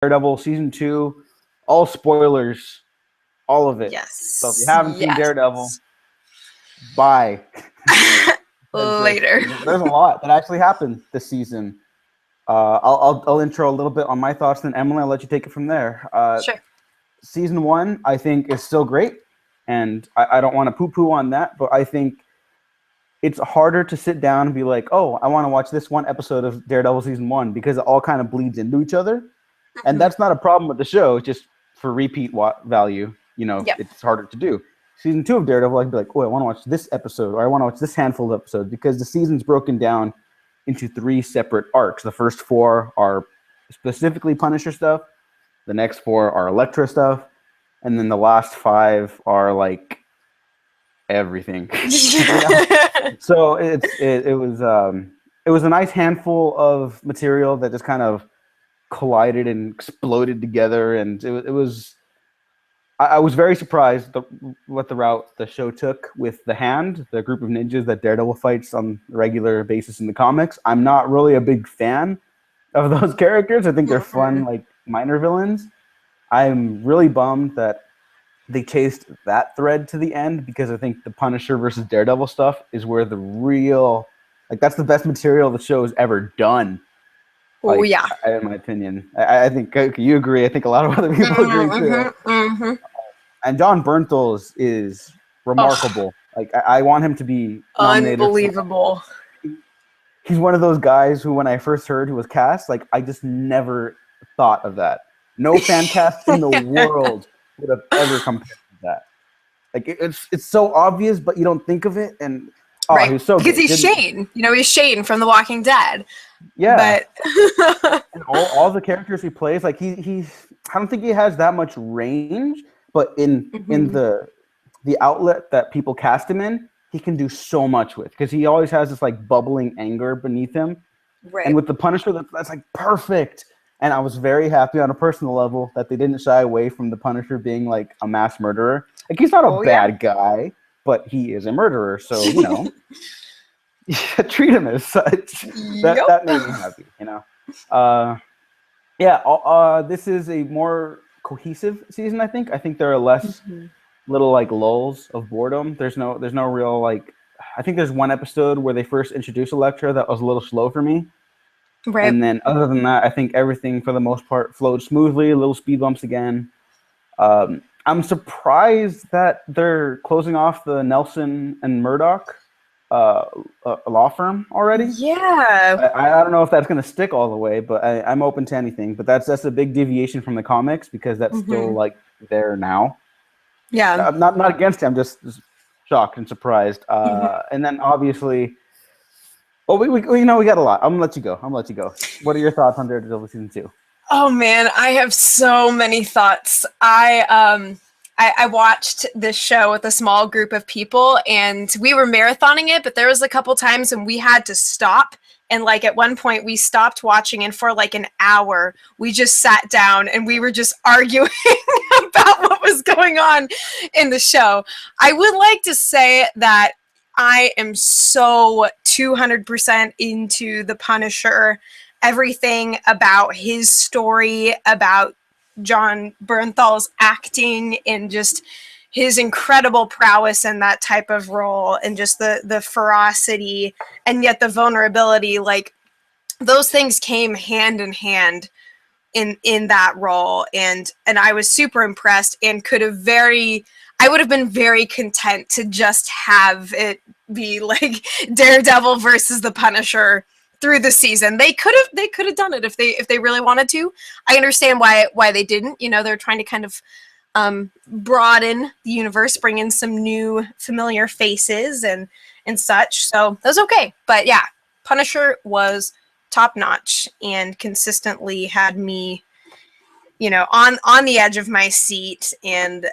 Daredevil season 2, all spoilers, all of it. So if you Yes. haven't seen Daredevil, bye. Later. There's a lot that actually happened this season. I'll intro a little bit on my thoughts, then Emily, I'll let you take it from there. Sure. Season 1, I think, is still great, and I don't want to poo-poo on that, but I think it's harder to sit down and be like, oh, I want to watch this one episode of Daredevil season 1 because it all kind of bleeds into each other. And that's not a problem with the show. It's just for repeat value, Yep. it's harder to do. Season 2 of Daredevil, I can be like, oh, I want to watch this episode, or I want to watch this handful of episodes, because the season's broken down into 3 separate arcs. The first 4 are specifically Punisher stuff. The next 4 are Elektra stuff. And then the last 5 are like everything. So it was a nice handful of material that just kind of collided and exploded together, and it was. I was very surprised what the route the show took with the Hand, the group of ninjas that Daredevil fights on a regular basis in the comics. I'm not really a big fan of those characters. I think they're fun, like minor villains. I'm really bummed that they chased that thread to the end, because I think the Punisher versus Daredevil stuff is where the real, that's the best material the show has ever done. Oh, yeah. In my opinion, I think you agree. I think a lot of other people agree too. And John Bernthal is remarkable. I want him to be nominated. Unbelievable. He's one of those guys who, when I first heard he was cast, I just never thought of that. No fan cast in the world would have ever come to that. It's so obvious, but you don't think of it. And right, he's so because good. He's Shane. He's Shane from The Walking Dead. Yeah, but and all the characters he plays, he's. I don't think he has that much range, but in the outlet that people cast him in, he can do so much with, because he always has this bubbling anger beneath him. Right. And with the Punisher, that's perfect. And I was very happy on a personal level that they didn't shy away from the Punisher being a mass murderer. He's not a bad guy, but he is a murderer. So, treat him as such. That made me happy, this is a more cohesive season, I think. I think there are less little lulls of boredom. There's no real I think there's one episode where they first introduced Elektra that was a little slow for me. Right. And then other than that, I think everything for the most part flowed smoothly, little speed bumps again. I'm surprised that they're closing off the Nelson and Murdoch law firm already. Yeah. I don't know if that's going to stick all the way, but I'm open to anything. But that's a big deviation from the comics, because that's still there now. Yeah. I'm not against it. I'm just shocked and surprised. And then obviously, we got a lot. I'm gonna let you go. What are your thoughts on Daredevil season 2? Oh man, I have so many thoughts. I watched this show with a small group of people, and we were marathoning it, but there was a couple times when we had to stop. And at one point we stopped watching, and for an hour, we just sat down and we were just arguing about what was going on in the show. I would like to say that I am so 200% into the Punisher. Everything about his story, about John Bernthal's acting, and just his incredible prowess in that type of role, and just the ferocity and yet the vulnerability, those things came hand in hand in that role, and I was super impressed, and I would have been very content to just have it be Daredevil versus the Punisher through the season. They could have done it if they really wanted to. I understand why they didn't. They're trying to kind of broaden the universe, bring in some new familiar faces and such. So that's okay. But yeah, Punisher was top notch and consistently had me, on the edge of my seat. And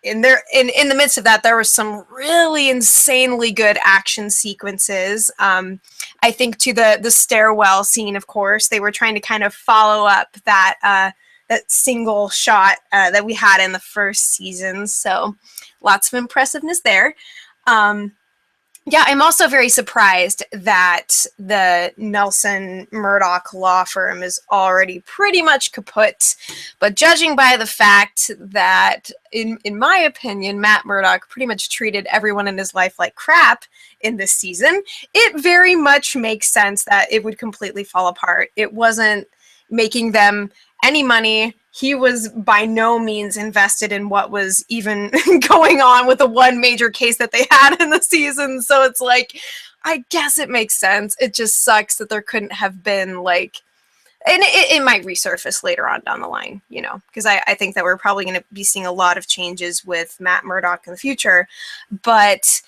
in the midst of that, there was some really insanely good action sequences. I think to the stairwell scene, of course, they were trying to kind of follow up that single shot that we had in the first season. So lots of impressiveness there. Yeah, I'm also very surprised that the Nelson Murdoch law firm is already pretty much kaput. But judging by the fact that, in my opinion, Matt Murdock pretty much treated everyone in his life like crap in this season, it very much makes sense that it would completely fall apart. It wasn't making them any money. He was by no means invested in what was even going on with the one major case that they had in the season. So it's like, I guess it makes sense. It just sucks that there couldn't have been like, and it might resurface later on down the line, you know, because I think that we're probably going to be seeing a lot of changes with Matt Murdock in the future. But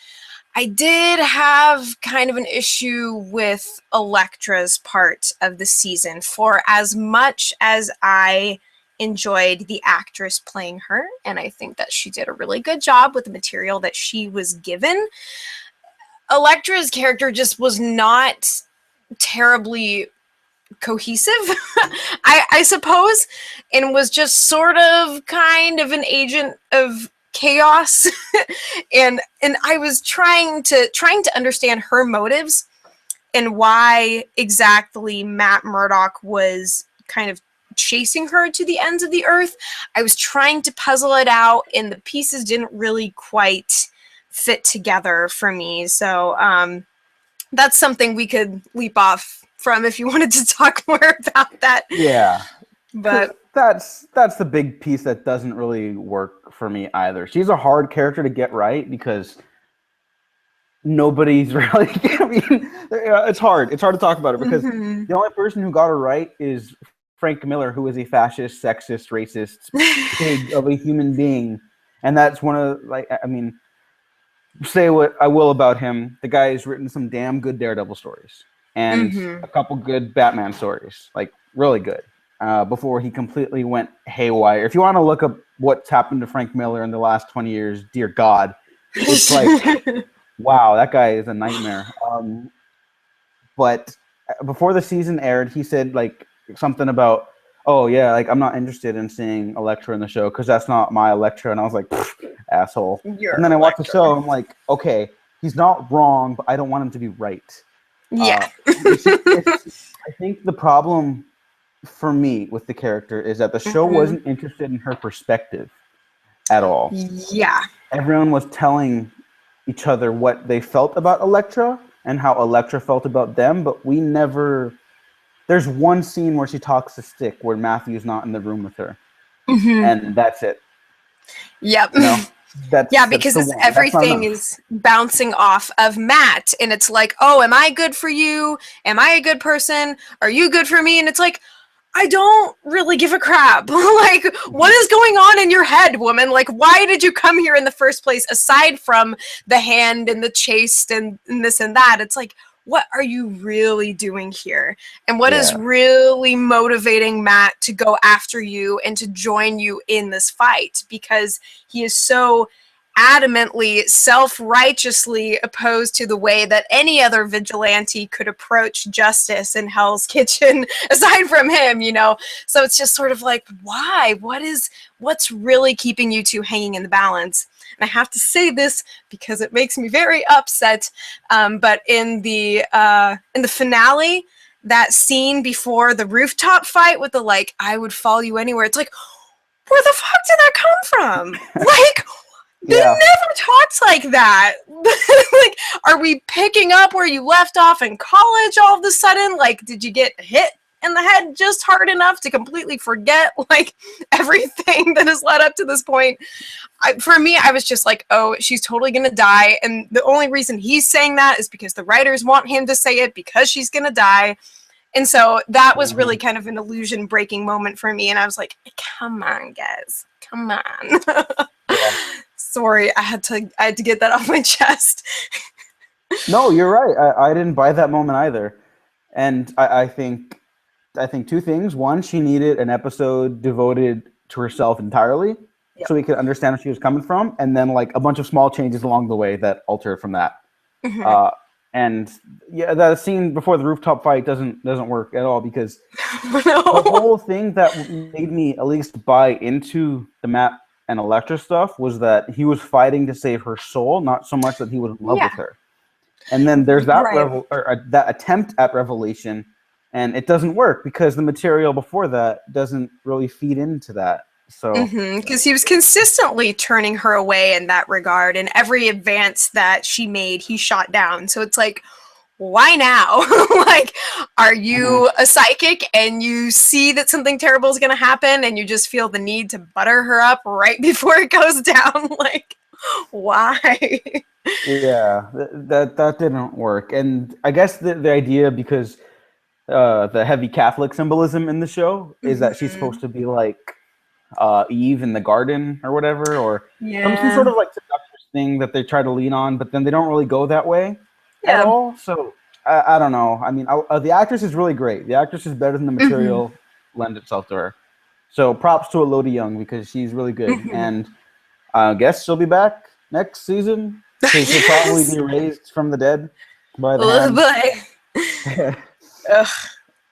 I did have kind of an issue with Elektra's part of the season. For as much as I enjoyed the actress playing her, and I think that she did a really good job with the material that she was given, Elektra's character just was not terribly cohesive, I suppose, and was just sort of kind of an agent of chaos. and I was trying to understand her motives and why exactly Matt Murdock was kind of chasing her to the ends of the earth. I was trying to puzzle it out, and the pieces didn't really quite fit together for me. So that's something we could leap off from if you wanted to talk more about that. Yeah. But that's the big piece that doesn't really work for me either. She's a hard character to get right because nobody's really. I mean, it's hard. It's hard to talk about it because the only person who got her right is Frank Miller, who is a fascist, sexist, racist pig of a human being, and that's one of I mean, say what I will about him. The guy has written some damn good Daredevil stories and a couple good Batman stories, like really good. Before he completely went haywire. If you want to look up what's happened to Frank Miller in the last 20 years, dear God, it's like, wow, that guy is a nightmare. But before the season aired, he said like something about, oh yeah, like I'm not interested in seeing Elektra in the show because that's not my Elektra. And I was like, asshole. And then I watched the show and I'm like, okay, he's not wrong, but I don't want him to be right. yeah. I think the problem for me with the character is that the show wasn't interested in her perspective at all. Yeah. Everyone was telling each other what they felt about Elektra and how Elektra felt about them, but we never. There's one scene where she talks to Stick where Matthew's not in the room with her, and that's it. Yep. You know? Because everything is bouncing off of Matt, and it's like, oh, am I good for you? Am I a good person? Are you good for me? And it's like, I don't really give a crap. Like, what is going on in your head, woman? Like, why did you come here in the first place, aside from the hand and the chase and this and that? It's like, what are you really doing here? And what is really motivating Matt to go after you and to join you in this fight? Because he is so adamantly, self-righteously opposed to the way that any other vigilante could approach justice in Hell's Kitchen, aside from him, you know? So it's just sort of like, why? What's really keeping you two hanging in the balance? And I have to say this because it makes me very upset. But in the finale, that scene before the rooftop fight with the like, I would follow you anywhere. It's like, where the fuck did that come from? Like, they never talked like that. Like, are we picking up where you left off in college all of a sudden? Like, did you get hit in the head just hard enough to completely forget like everything that has led up to this point? For me, I was just like, oh, she's totally gonna die, and the only reason he's saying that is because the writers want him to say it because she's gonna die. And so that was really kind of an illusion breaking moment for me, and I was like, come on, guys, come on. Sorry, I had to get that off my chest. No, you're right. I didn't buy that moment either, and I think two things. One, she needed an episode devoted to herself entirely, so we could understand where she was coming from, and then like a bunch of small changes along the way that altered from that. And yeah, that scene before the rooftop fight doesn't work at all because the whole thing that made me at least buy into the Matt and Elektra stuff was that he was fighting to save her soul, not so much that he was in love with her. And then there's that Right. that attempt at revelation, and it doesn't work because the material before that doesn't really feed into that. So Because he was consistently turning her away in that regard, and every advance that she made, he shot down. So it's like, why now? Like, are mhm. you a psychic and you see that something terrible is going to happen and you just feel the need to butter her up right before it goes down? Like, why? Yeah, that didn't work. And I guess the idea, because the heavy Catholic symbolism in the show is that she's supposed Mhm. to be like Eve in the garden or whatever, or some sort Yeah. of like seductress thing that they try to lean on, but then they don't really go that way at Yeah. all. So I don't know. I mean, the actress is really great. The actress is better than the hmm material lend itself to her. So props to Elodie Young because she's really good, hmm and I guess she'll be back next season because she'll probably Yes. be raised from the dead by the Oh hand. boy. Ugh,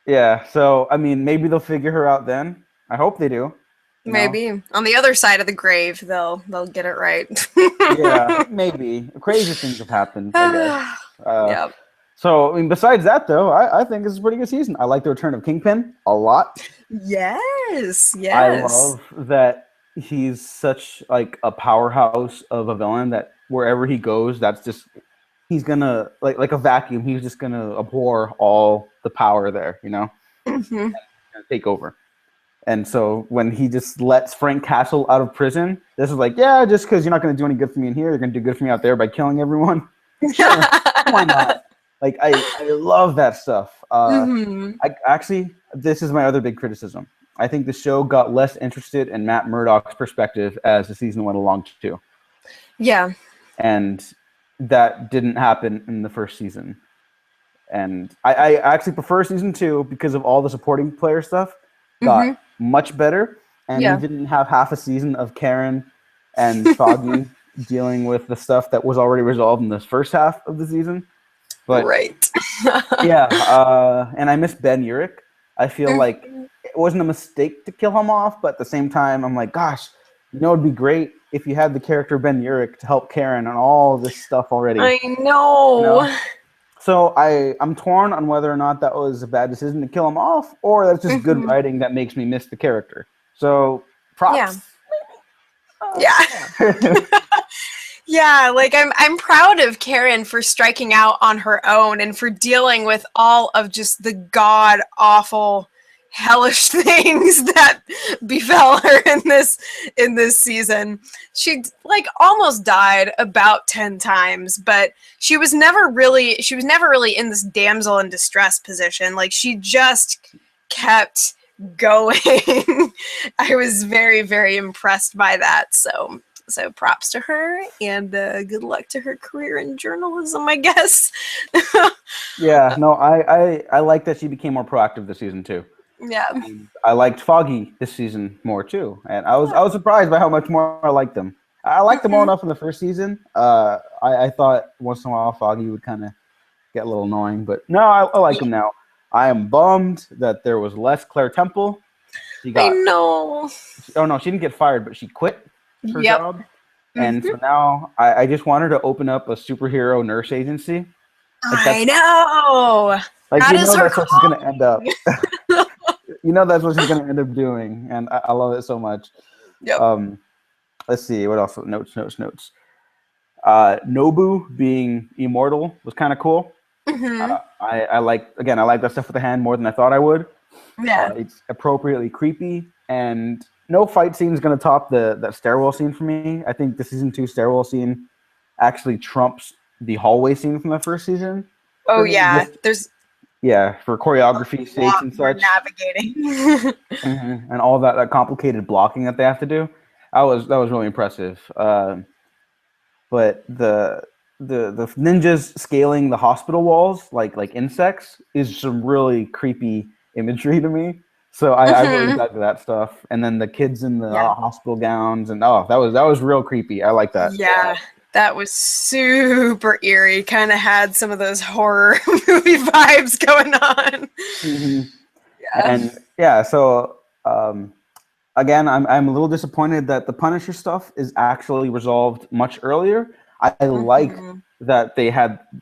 Yeah, so I mean, maybe they'll figure her out then. I hope they do. You know, maybe on the other side of the grave, they'll get it right. yeah, maybe crazy things have happened. I guess. Uh, Yep. so I mean, besides that though, I think this is a pretty good season. I like the return of Kingpin a lot. Yes. I Yes. love that he's such like a powerhouse of a villain that wherever he goes, that's just he's gonna like a vacuum. He's just gonna abhor all the power there. You know, hmm gonna take over. And so when he just lets Frank Castle out of prison, this is like, yeah, just because you're not going to do any good for me in here, you're going to do good for me out there by killing everyone. Sure, why not? Like I love that stuff. hmm I actually, this is my other big criticism. I think the show got less interested in Matt Murdock's perspective as the season went along too, Yeah. and that didn't happen in the first season. And I actually prefer season two because of all the supporting player stuff got hmm much better, and we Yeah. didn't have half a season of Karen and Foggy dealing with the stuff that was already resolved in this first half of the season. But Right. yeah, and I miss Ben Urich. I feel like it wasn't a mistake to kill him off, but at the same time, I'm like, gosh, it'd be great if you had the character Ben Urich to help Karen on all this stuff already. I You know, know. so I'm torn on whether or not that was a bad decision to kill him off, or that's just good hmm writing that makes me miss the character. So Yeah. props. Yeah. Yeah. Yeah, like I'm proud of Karen for striking out on her own and for dealing with all of just the god awful hellish things that befell her in this season. She like almost died about 10 times, but she was never really in this damsel in distress position. Like she just kept going. I was very very impressed by that. So props to her and good luck to her career in journalism, I guess. Yeah, no, I like that she became more proactive this season too. Yeah. And I liked Foggy this season more too, and I was surprised by how much more I liked them. I liked them all hmm enough in the first season. I thought once in a while Foggy would kind of get a little annoying, but no, I like him now. I am bummed that there was less Claire Temple. She I got know. oh no, she didn't get fired, but she quit her Yep. job. And hmm so now I just want her to open up a superhero nurse agency. Like I that's know. like That you is know her that's what she's gonna end up. calling. You know that's what she's gonna end up doing, and I love it so much. Yep. Um, let's see what else. Notes. Nobu being immortal was kind of cool. hmm I like again I like that stuff with the hand more than I thought I would. Yeah. It's appropriately creepy, and no fight scene is going to top that stairwell scene for me. I think the season two stairwell scene actually trumps the hallway scene from the first season Oh for me. yeah. Just There's yeah, for a choreography sakes lot and more such, navigating. and all that complicated blocking that they have to do. That was really impressive. But the ninjas scaling the hospital walls like insects is some really creepy imagery to me. So I really hmm dug that stuff. And then the kids in the Yeah. hospital gowns and oh that was real creepy. I like that. Yeah, that was super eerie. Kind of had some of those horror movie vibes going on. hmm Yeah. And yeah, so again, I'm a little disappointed that the Punisher stuff is actually resolved much earlier. I like hmm that they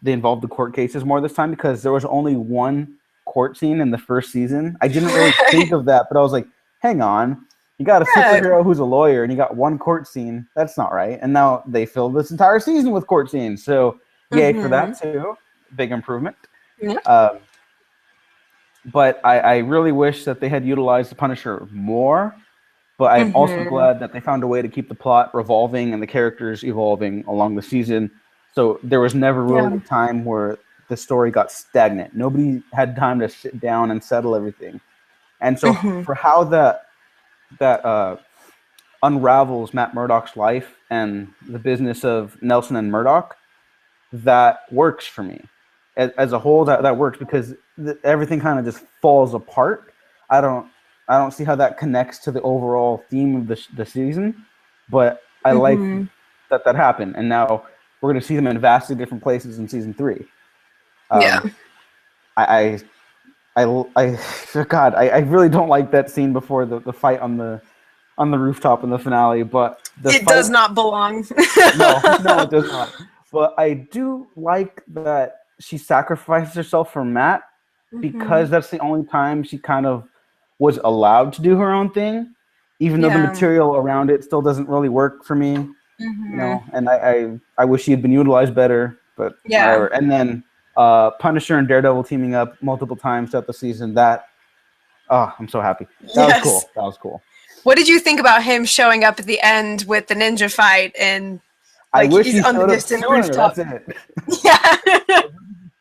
involved the court cases more this time, because there was only one court scene in the first season. I didn't really think of that, but I was like, hang on, you got a superhero who's a lawyer and you got one court scene. That's not right. And now they filled this entire season with court scenes. So yay for that too. Big improvement. Yeah. But I really wish that they had utilized the Punisher more. But I'm also glad that they found a way to keep the plot revolving and the characters evolving along the season. So there was never really a time where the story got stagnant. Nobody had time to sit down and settle everything. And so for how that unravels Matt Murdock's life and the business of Nelson and Murdock, that works for me. As a whole, that works, because everything kind of just falls apart. I don't see how that connects to the overall theme of the season, but I like that happened. And now we're going to see them in vastly different places in season 3. God, I really don't like that scene before the fight on the rooftop in the finale, but it does not belong. No, it does not. But I do like that she sacrificed herself for Matt, because that's the only time she kind of was allowed to do her own thing, even though the material around it still doesn't really work for me. You know, and I wish she had been utilized better, but whatever. And then Punisher and Daredevil teaming up multiple times throughout the season. I'm so happy. That was cool. What did you think about him showing up at the end with the ninja fight and I wish he on the distant rooftop? That's it. Yeah.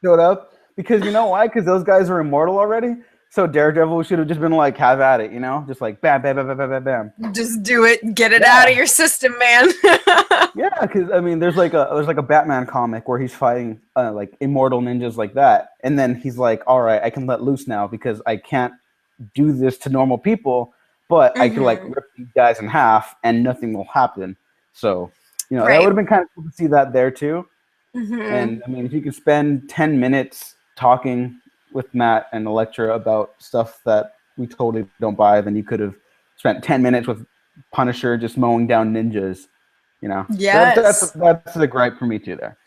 Showed up, because you know why? Because those guys are immortal already. So Daredevil should have just been like, have at it, you know, just like bam, bam, bam, bam, bam, bam. Just do it, get it out of your system, man. Yeah, because I mean, there's like a Batman comic where he's fighting like immortal ninjas like that, and then he's like, all right, I can let loose now because I can't do this to normal people, but I can like rip these guys in half and nothing will happen. So you know, that would have been kind of cool to see that there too. And I mean, if you could spend 10 minutes talking with Matt and Elektra about stuff that we totally don't buy, then you could have spent 10 minutes with Punisher just mowing down ninjas, you know? Yes. That's the gripe for me too there.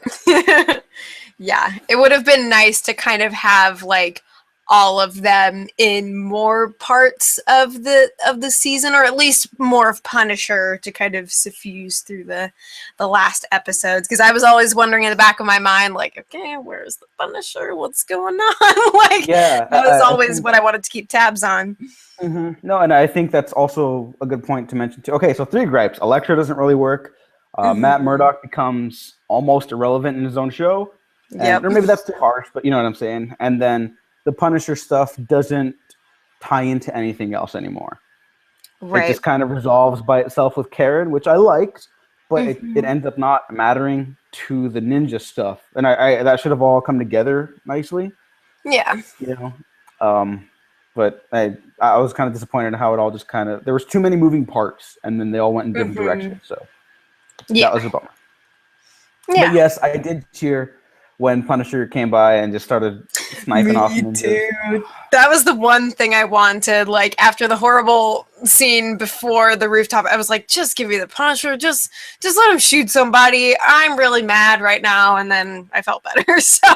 Yeah, it would have been nice to kind of have like all of them in more parts of the season, or at least more of Punisher to kind of suffuse through the last episodes, because I was always wondering in the back of my mind, like, okay, where's the Punisher, what's going on? Like, that was always what I wanted to keep tabs on. No, and I think that's also a good point to mention too. Okay, so 3 gripes. Elektra doesn't really work. Matt Murdock becomes almost irrelevant in his own show, or maybe that's too harsh, but you know what I'm saying. And then the Punisher stuff doesn't tie into anything else anymore. Right. It just kind of resolves by itself with Karen, which I liked, but it ends up not mattering to the ninja stuff. And I that should have all come together nicely. Yeah. You know? But I was kind of disappointed in how it all just kind of, there was too many moving parts, and then they all went in different directions. So that was a bummer. Yeah. But yes, I did cheer when Punisher came by and just started sniping off ninjas. Too. That was the one thing I wanted. Like, after the horrible scene before the rooftop, I was like, just give me the Punisher. Just let him shoot somebody. I'm really mad right now. And then I felt better. So,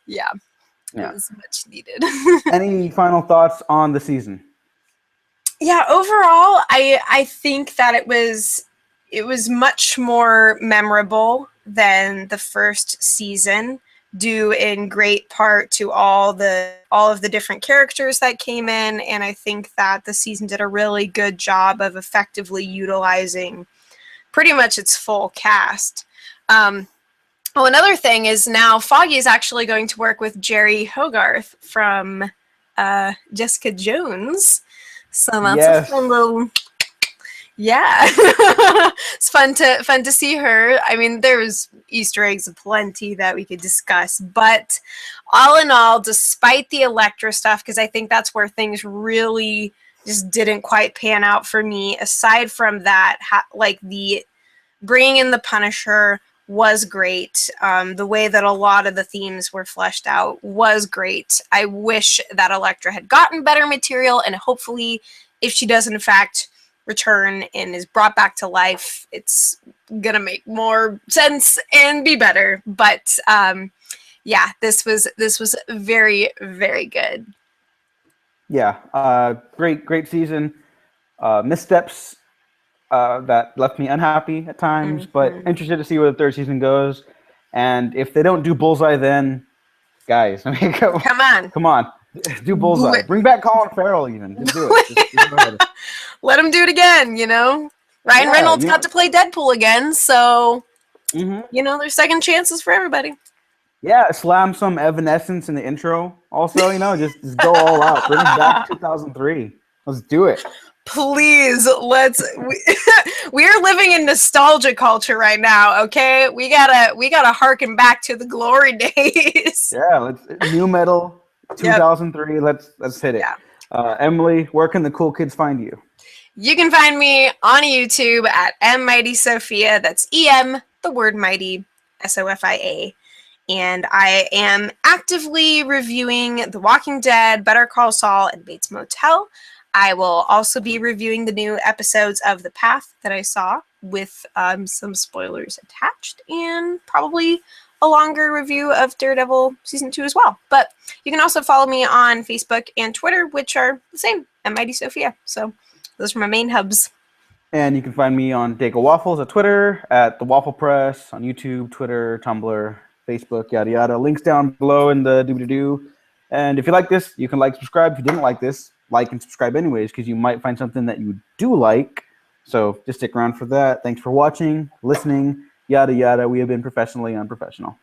yeah. It was much needed. Any final thoughts on the season? Yeah, overall, I think that it was much more memorable than the first season, due in great part to all of the different characters that came in, and I think that the season did a really good job of effectively utilizing pretty much its full cast. Another thing is now Foggy is actually going to work with Jerry Hogarth from Jessica Jones, so that's a fun little. Yeah, it's fun to see her. I mean, there's Easter eggs aplenty that we could discuss, but all in all, despite the Elektra stuff, because I think that's where things really just didn't quite pan out for me. Aside from that, like the bringing in the Punisher was great. The way that a lot of the themes were fleshed out was great. I wish that Elektra had gotten better material, and hopefully, if she does in fact return and is brought back to life, it's gonna make more sense and be better. But yeah, this was very, very good. Yeah, great season. Missteps that left me unhappy at times, but interested to see where the third season goes. And if they don't do Bullseye, then guys, I mean, come on, do Bullseye. Bring back Colin Farrell, even. Just do it. Just go ahead. Let him do it again. Ryan Reynolds got to play Deadpool again, so there's second chances for everybody. Yeah, slam some Evanescence in the intro. Also, just go all out. Bring it back to 2003. Let's do it. Please, we are living in nostalgia culture right now, okay? We gotta harken back to the glory days. Yeah, let's new metal 2003. Yep. Let's hit it. Yeah. Emily, where can the cool kids find you? You can find me on YouTube at MMightySophia. That's EM, the word mighty, SOFIA. And I am actively reviewing The Walking Dead, Better Call Saul, and Bates Motel. I will also be reviewing the new episodes of The Path that I saw with some spoilers attached, and probably a longer review of Daredevil Season 2 as well. But you can also follow me on Facebook and Twitter, which are the same, MMightySophia. So those are my main hubs. And you can find me on Dago Waffles at Twitter, at The Waffle Press, on YouTube, Twitter, Tumblr, Facebook, yada yada. Links down below in the doobly-doo. And if you like this, you can subscribe. If you didn't like this, like and subscribe anyways, because you might find something that you do like. So just stick around for that. Thanks for watching, listening, yada yada. We have been professionally unprofessional.